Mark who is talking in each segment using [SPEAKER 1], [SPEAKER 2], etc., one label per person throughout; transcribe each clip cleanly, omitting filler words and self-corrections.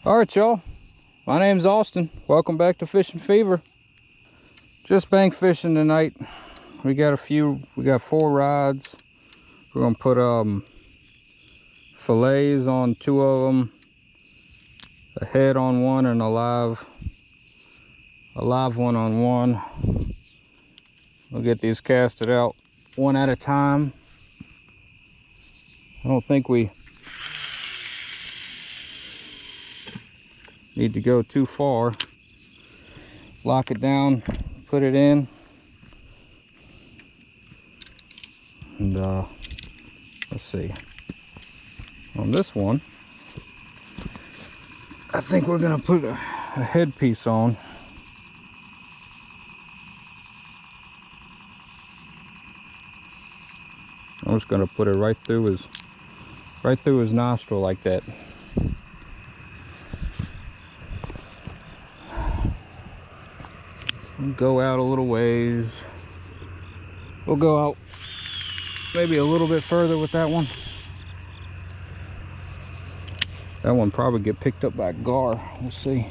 [SPEAKER 1] All right, y'all. My name's Austin. Welcome back to Fishing Fever. Just bank fishing tonight. We got 4 rods. We're gonna put fillets on 2 of them, a head on one, and a live one on one. We'll get these casted out one at a time. I don't think we need to go too far. Lock it down, put it in, and let's see. On this one, I think we're gonna put a headpiece on. I'm just gonna put it right through his nostril like that. And go out a little ways. We'll go out maybe a little bit further with that one. That one probably get picked up by a gar. We'll see.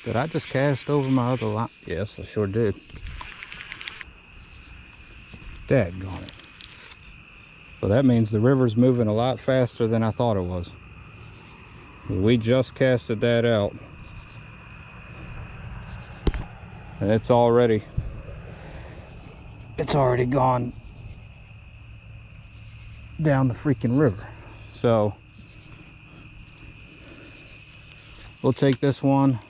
[SPEAKER 1] Did I just cast over my other line? Yes, I sure did. Daggone it. So that means the river's moving a lot faster than I thought it was. We just casted that out. And it's already gone down the freaking river. So we'll take this one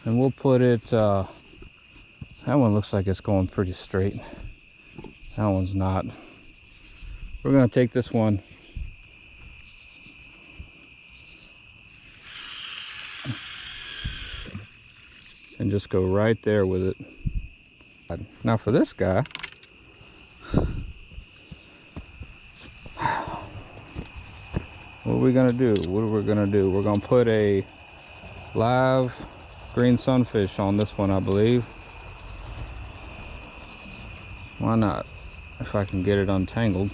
[SPEAKER 1] and we'll put it, that one looks like it's going pretty straight. That one's not. We're gonna take this one and just go right there with it. Now for this guy, what are we gonna do? We're gonna put a live green sunfish on this one, I believe. Why not? If I can get it untangled.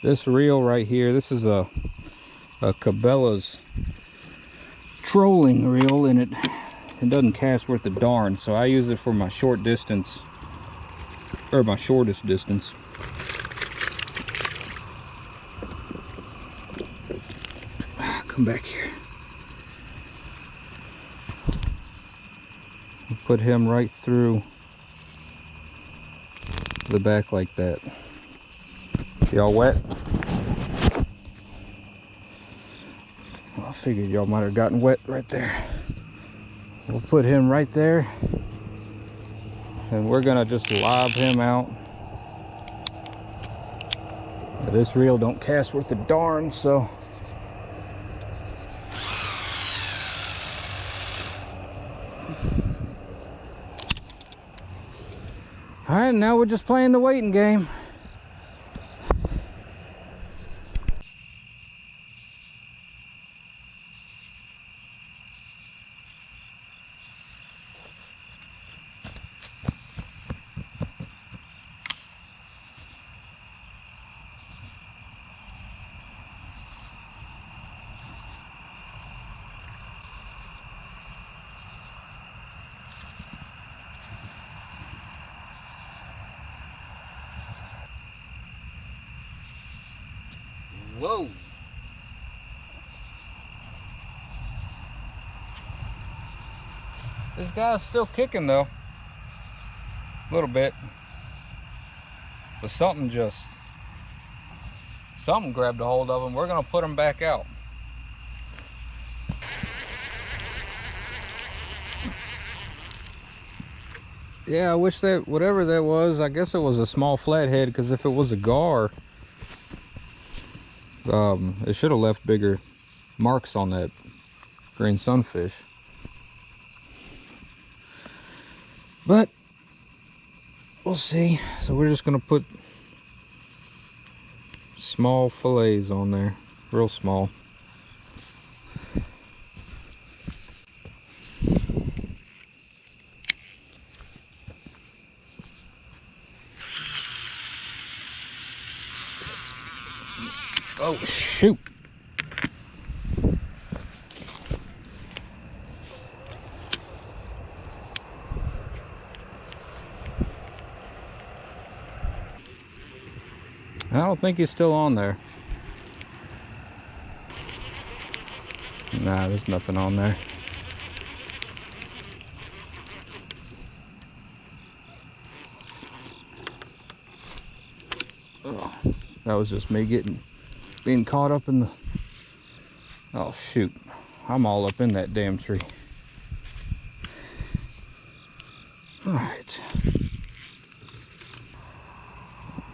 [SPEAKER 1] This reel right here, this is a Cabela's trolling reel, and it doesn't cast worth a darn, so I use it for my short distance, or my shortest distance. Come back here. Put him right through the back like that. Y'all wet? Well, I figured y'all might have gotten wet right there. We'll put him right there, and we're gonna just lob him out. This reel don't cast worth a darn, so all right, now we're just playing the waiting game. Whoa. This guy's still kicking though. A little bit. But something grabbed a hold of him. We're gonna put him back out. Yeah, I wish that, whatever that was, I guess it was a small flathead, because if it was a gar, it should have left bigger marks on that green sunfish. But we'll see. So we're just gonna put small fillets on there, real small. Oh, shoot. I don't think he's still on there. Nah, there's nothing on there. Oh, that was just me being caught up in the... Oh, shoot. I'm all up in that damn tree. Alright.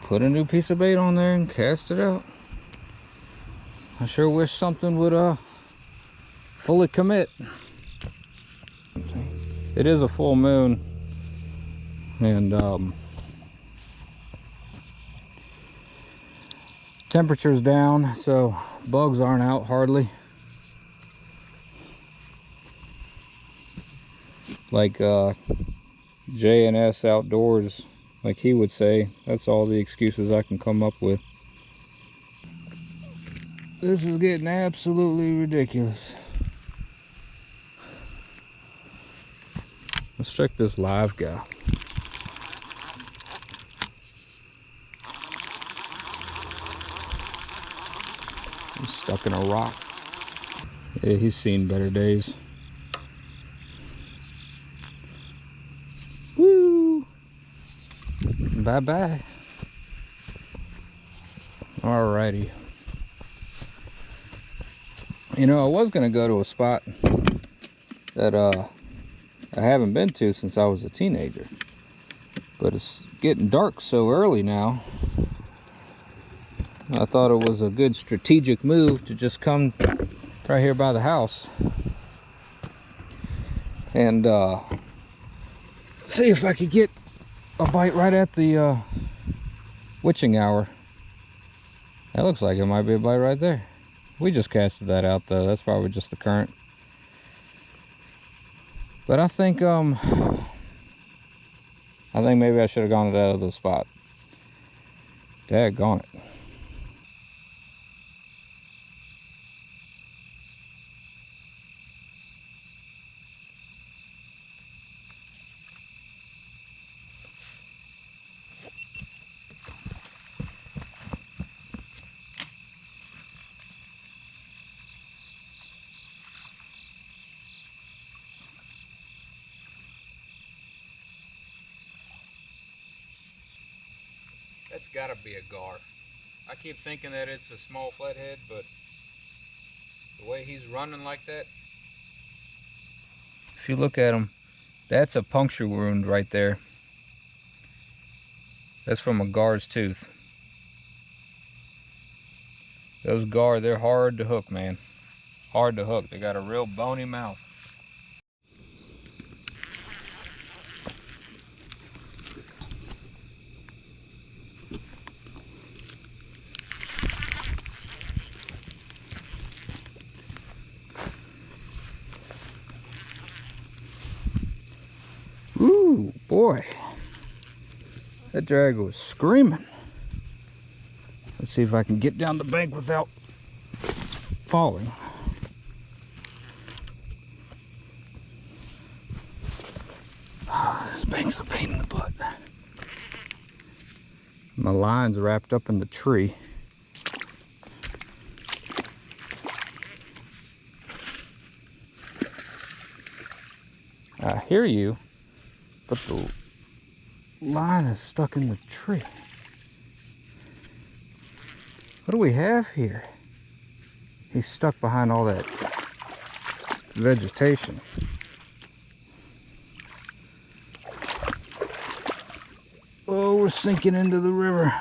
[SPEAKER 1] Put a new piece of bait on there and cast it out. I sure wish something would fully commit. It is a full moon, and temperature's down, so bugs aren't out hardly. Like J&S Outdoors, like he would say, that's all the excuses I can come up with. This is getting absolutely ridiculous. Let's check this live guy. He's stuck in a rock. Yeah, he's seen better days. Woo! Bye-bye. Alrighty. You know, I was gonna go to a spot that I haven't been to since I was a teenager, but it's getting dark so early now. I thought it was a good strategic move to just come right here by the house and see if I could get a bite right at the witching hour. That looks like it might be a bite right there. We just casted that out though. That's probably just the current. But I think maybe I should have gone to that other spot. Daggone it. That's gotta be a gar. I keep thinking that it's a small flathead, but the way he's running like that, if you look at him, that's a puncture wound right there. That's from a gar's tooth. Those gar, they're hard to hook, man. Hard to hook. They got a real bony mouth. Ooh, boy. That drag was screaming. Let's see if I can get down the bank without falling. This bank's a pain in the butt. My line's wrapped up in the tree. I hear you, but the line is stuck in the tree. What do we have here? He's stuck behind all that vegetation. Oh, we're sinking into the river.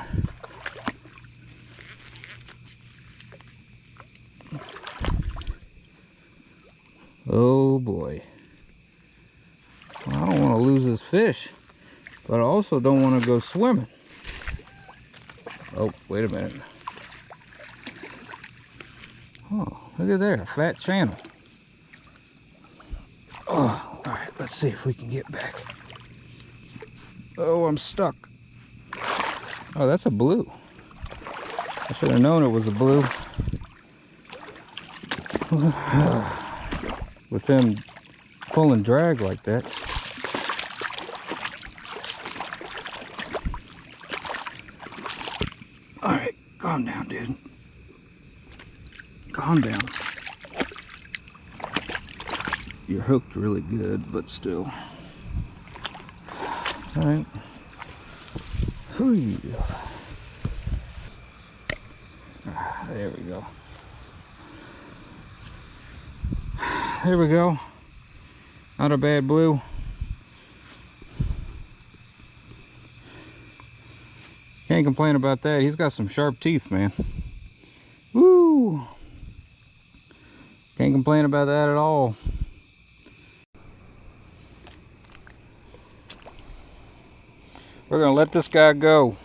[SPEAKER 1] Oh boy. I don't want to lose this fish, but I also don't want to go swimming. Oh, wait a minute. Oh, look at there, a fat channel. Oh, all right, let's see if we can get back. Oh, I'm stuck. Oh, that's a blue. I should have known it was a blue. With them pulling drag like that. Alright, calm down, dude. Calm down. You're hooked really good, but still. Alright. There we go. There we go. Not a bad blue. Can't complain about that. He's got some sharp teeth, man. Woo! Can't complain about that at all. We're gonna let this guy go.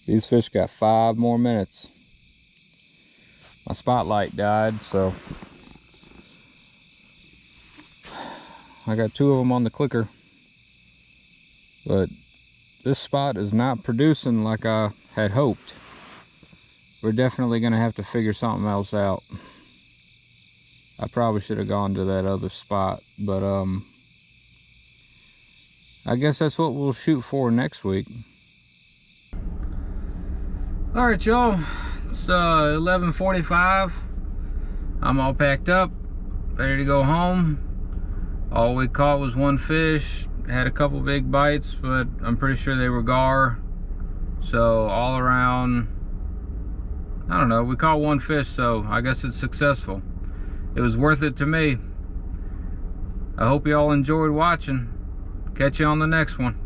[SPEAKER 1] These fish got 5 more minutes. My spotlight died, so I got 2 of them on the clicker. But this spot is not producing like I had hoped. We're definitely gonna have to figure something else out. I probably should have gone to that other spot, but I guess that's what we'll shoot for next week. All right, y'all, it's 11:45. I'm all packed up, ready to go home. All we caught was 1 fish. Had a couple big bites, but I'm pretty sure they were gar. So all around, I don't know, we caught 1 fish, so I guess it's successful. It was worth it to me. I hope you all enjoyed watching. Catch you on the next one.